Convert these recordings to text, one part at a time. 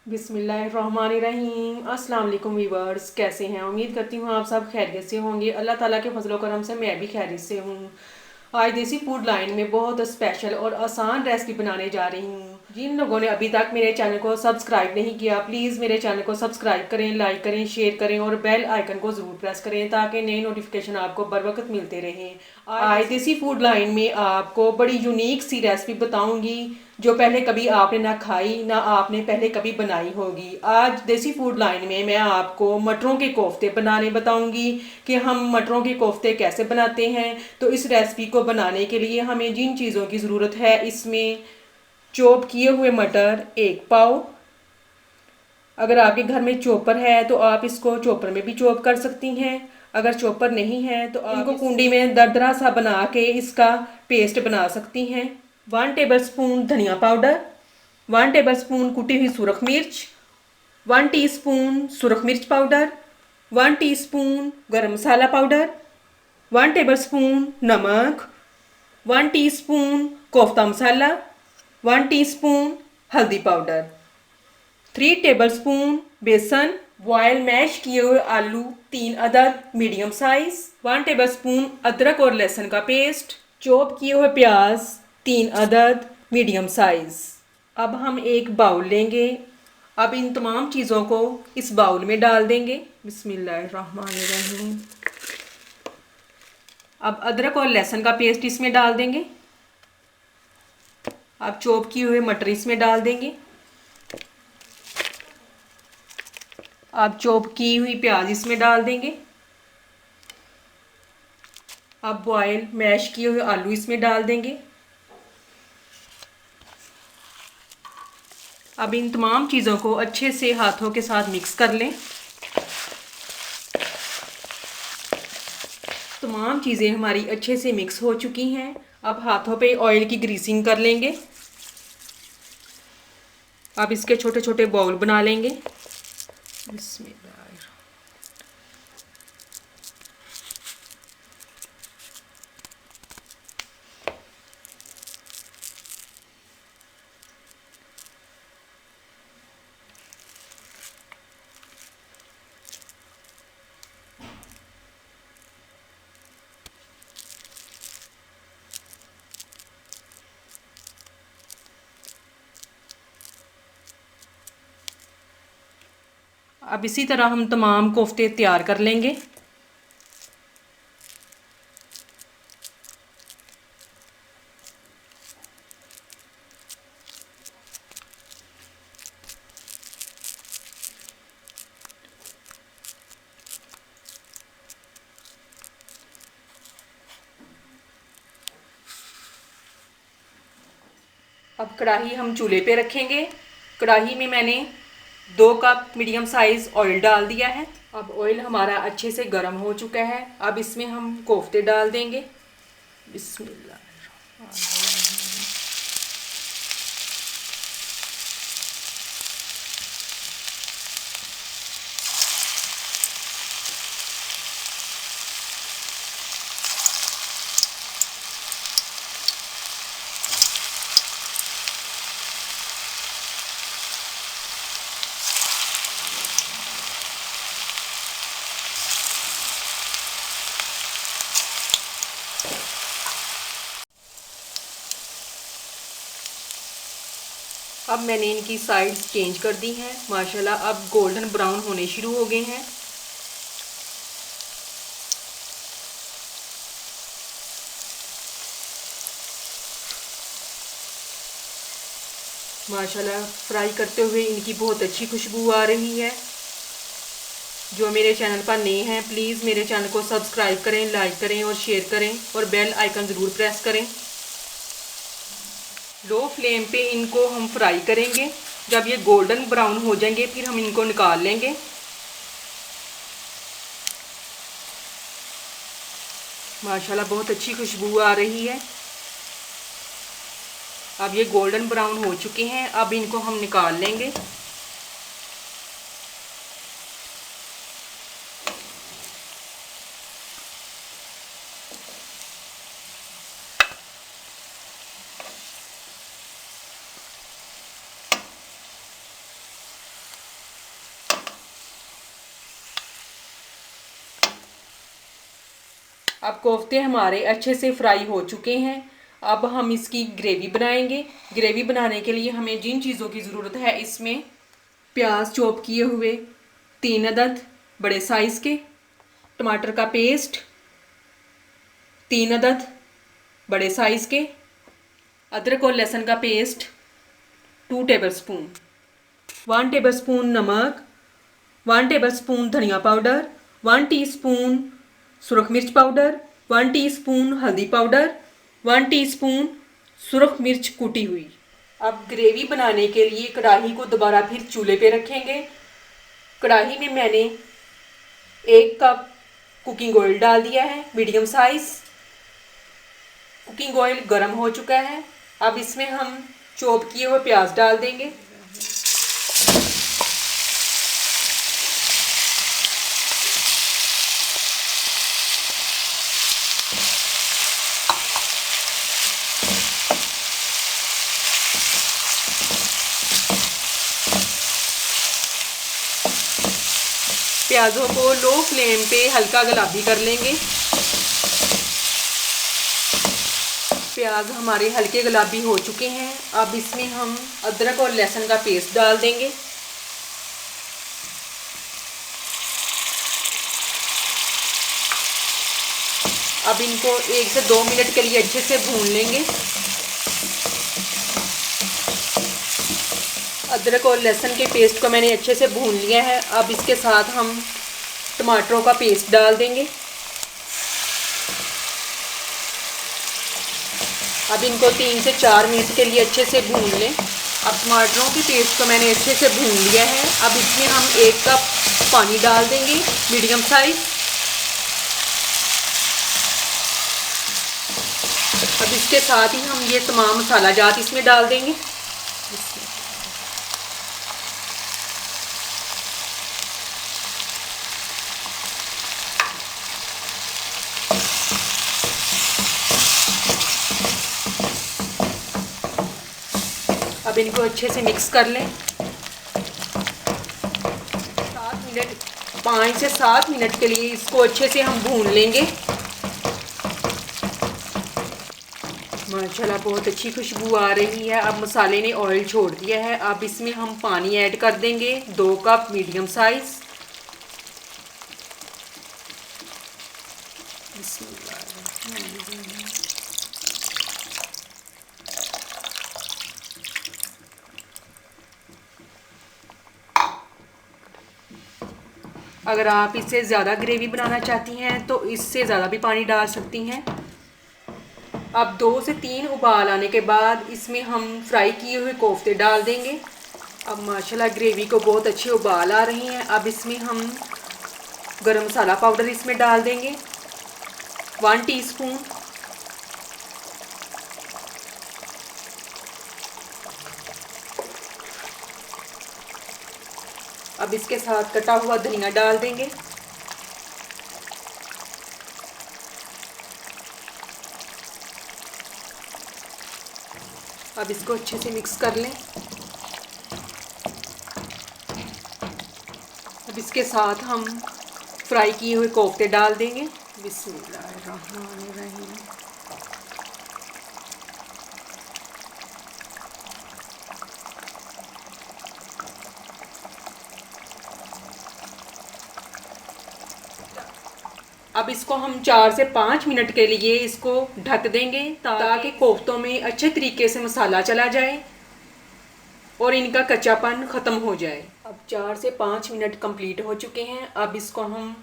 बिस्मिल्लाहिर्रहमानिर्रहीम। अस्सलाम वालेकुम वीवर्स, कैसे हैं? उम्मीद करती हूँ आप सब खैरियत से होंगे। अल्लाह ताला के फजलो करम से मैं भी खैरियत से हूँ। आज देसी फूड लाइन में बहुत स्पेशल और आसान रेसिपी बनाने जा रही हूँ। जिन लोगों ने अभी तक मेरे चैनल को सब्सक्राइब नहीं किया, प्लीज़ मेरे चैनल को सब्सक्राइब करें, लाइक करें, शेयर करें और बेल आइकन को ज़रूर प्रेस करें ताकि नए नोटिफिकेशन आपको बर वक्त मिलते रहें। आज देसी फूड लाइन में आपको बड़ी यूनिक सी रेसिपी बताऊंगी जो पहले कभी आपने ना खाई ना आपने पहले कभी बनाई होगी। आज देसी फूड लाइन में मैं आपको मटरों के कोफ्ते बनाने बताऊंगी कि हम मटरों के कोफ्ते कैसे बनाते हैं। तो इस रेसिपी को बनाने के लिए हमें जिन चीज़ों की ज़रूरत है, इसमें चॉप किए हुए मटर 1 पाव। अगर आपके घर में चॉपर है तो आप इसको चॉपर में भी चॉप कर सकती हैं। अगर चॉपर नहीं है तो आप इनको कुंडी में दरदरा सा बना के इसका पेस्ट बना सकती हैं। 1 टेबल स्पून धनिया पाउडर, 1 टेबल स्पून कुटी हुई सुरख मिर्च, 1 टीस्पून सुरख मिर्च पाउडर, 1 टीस्पून गरम मसाला पाउडर, 1 टेबल स्पून नमक, 1 टीस्पून कोफ्ता मसाला, 1 टीस्पून हल्दी पाउडर, 3 टेबल स्पून बेसन, बॉयल मैश किए हुए आलू 3 अदद मीडियम साइज, 1 टेबल स्पून अदरक और लहसुन का पेस्ट, चॉप किए हुए प्याज 3 अदद मीडियम साइज। अब हम एक बाउल लेंगे। अब इन तमाम चीज़ों को इस बाउल में डाल देंगे। बिस्मिल्लाहिर्रहमानिर्रहीम। अब अदरक और लहसुन का पेस्ट इसमें डाल देंगे। अब चॉप किए हुए मटर इसमें डाल देंगे। अब चॉप की हुई प्याज इसमें डाल देंगे। अब बॉयल मैश किए हुए आलू इसमें डाल देंगे। अब इन तमाम चीज़ों को अच्छे से हाथों के साथ मिक्स कर लें। तमाम चीज़ें हमारी अच्छे से मिक्स हो चुकी हैं। अब हाथों पे ऑयल की ग्रीसिंग कर लेंगे। अब इसके छोटे छोटे बाउल बना लेंगे। बिस्मिल्लाह। अब इसी तरह हम तमाम कोफ्ते तैयार कर लेंगे। अब कढ़ाई हम चूल्हे पे रखेंगे। कढ़ाई में मैंने 2 कप मीडियम साइज ऑयल डाल दिया है। अब ऑयल हमारा अच्छे से गर्म हो चुका है। अब इसमें हम कोफ्ते डाल देंगे। बिस्मिल्लाह। अब मैंने इनकी साइड्स चेंज कर दी हैं। माशाल्लाह अब गोल्डन ब्राउन होने शुरू हो गए हैं। माशाल्लाह फ्राई करते हुए इनकी बहुत अच्छी खुशबू आ रही है। जो मेरे चैनल पर नए हैं प्लीज़ मेरे चैनल को सब्सक्राइब करें, लाइक करें और शेयर करें और बेल आइकन ज़रूर प्रेस करें। लो फ्लेम पे इनको हम फ्राई करेंगे। जब ये गोल्डन ब्राउन हो जाएंगे फिर हम इनको निकाल लेंगे। माशाल्लाह बहुत अच्छी खुशबू आ रही है। अब ये गोल्डन ब्राउन हो चुके हैं। अब इनको हम निकाल लेंगे। अब कोफ्ते हमारे अच्छे से फ्राई हो चुके हैं। अब हम इसकी ग्रेवी बनाएंगे। ग्रेवी बनाने के लिए हमें जिन चीज़ों की ज़रूरत है, इसमें प्याज चॉप किए हुए 3 अदद बड़े साइज़ के, टमाटर का पेस्ट 3 अदद बड़े साइज़ के, अदरक और लहसुन का पेस्ट 2 टेबलस्पून, 1 टेबलस्पून नमक, 1 टेबलस्पून धनिया पाउडर, 1 टीस्पून सुरख मिर्च पाउडर, 1 टीस्पून हल्दी पाउडर, 1 टीस्पून सुरख मिर्च कूटी हुई। अब ग्रेवी बनाने के लिए कढ़ाई को दोबारा फिर चूल्हे पे रखेंगे। कढ़ाई में मैंने 1 कप कुकिंग ऑयल डाल दिया है, मीडियम साइज़। कुकिंग ऑयल गर्म हो चुका है। अब इसमें हम चॉप किए हुए प्याज डाल देंगे। प्याज़ों को लो फ्लेम पे हल्का गुलाबी कर लेंगे। प्याज हमारे हल्के गुलाबी हो चुके हैं। अब इसमें हम अदरक और लहसुन का पेस्ट डाल देंगे। अब इनको 1 से 2 मिनट के लिए अच्छे से भून लेंगे। अदरक और लहसुन के पेस्ट को मैंने अच्छे से भून लिया है। अब इसके साथ हम टमाटरों का पेस्ट डाल देंगे। अब इनको 3 से 4 मिनट के लिए अच्छे से भून लें। अब टमाटरों के पेस्ट को मैंने अच्छे से भून लिया है। अब इसमें हम 1 कप पानी डाल देंगे, मीडियम साइज। अब इसके साथ ही हम ये तमाम मसाला जात इसमें डाल देंगे। अब इनको अच्छे से मिक्स कर लें। 5 से 7 मिनट के लिए इसको अच्छे से हम भून लेंगे। माशाल्लाह बहुत अच्छी खुशबू आ रही है। अब मसाले ने ऑयल छोड़ दिया है। अब इसमें हम पानी ऐड कर देंगे, 2 कप मीडियम साइज़। अगर आप इससे ज़्यादा ग्रेवी बनाना चाहती हैं तो इससे ज़्यादा भी पानी डाल सकती हैं। अब 2 से 3 उबाल आने के बाद इसमें हम फ्राई किए हुए कोफ्ते डाल देंगे। अब माशाल्लाह ग्रेवी को बहुत अच्छे उबाल आ रही हैं। अब इसमें हम गरम मसाला पाउडर इसमें डाल देंगे, 1 टीस्पून। अब इसके साथ कटा हुआ धनिया डाल देंगे। अब इसको अच्छे से मिक्स कर लें। अब इसके साथ हम फ्राई किए हुए कोफ्ते डाल देंगे। बिस्मिल्लाहिर्रहमानिर्रहीम। अब इसको हम 4 से 5 मिनट के लिए इसको ढक देंगे ताकि कोफ्तों में अच्छे तरीके से मसाला चला जाए और इनका कच्चापन ख़त्म हो जाए। अब 4 से 5 मिनट कंप्लीट हो चुके हैं। अब इसको हम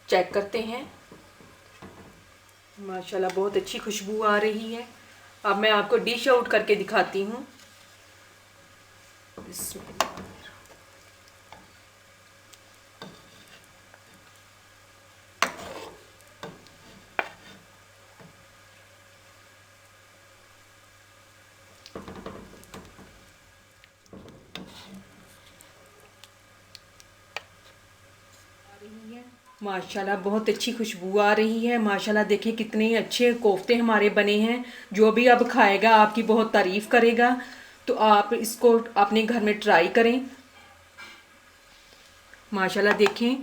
चेक करते हैं। माशाल्लाह बहुत अच्छी खुशबू आ रही है। अब मैं आपको डिश आउट करके दिखाती हूँ। माशाल्लाह बहुत अच्छी खुशबू आ रही है। माशाल्लाह देखिए कितने अच्छे कोफ्ते हमारे बने हैं। जो भी अब खाएगा आपकी बहुत तारीफ़ करेगा। तो आप इसको अपने घर में ट्राई करें। माशाल्लाह देखें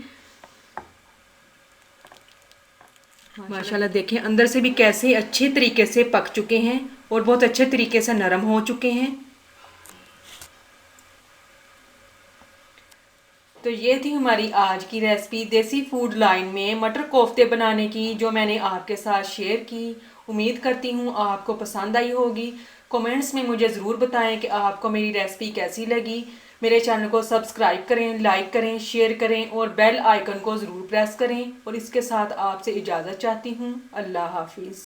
माशाल्लाह देखें अंदर से भी कैसे अच्छे तरीके से पक चुके हैं और बहुत अच्छे तरीके से नरम हो चुके हैं। तो ये थी हमारी आज की रेसिपी देसी फूड लाइन में मटर कोफ्ते बनाने की, जो मैंने आपके साथ शेयर की। उम्मीद करती हूँ आपको पसंद आई होगी। कमेंट्स में मुझे ज़रूर बताएं कि आपको मेरी रेसिपी कैसी लगी। मेरे चैनल को सब्सक्राइब करें, लाइक करें, शेयर करें और बेल आइकन को ज़रूर प्रेस करें। और इसके साथ आपसे इजाज़त चाहती हूँ। अल्लाह हाफिज़।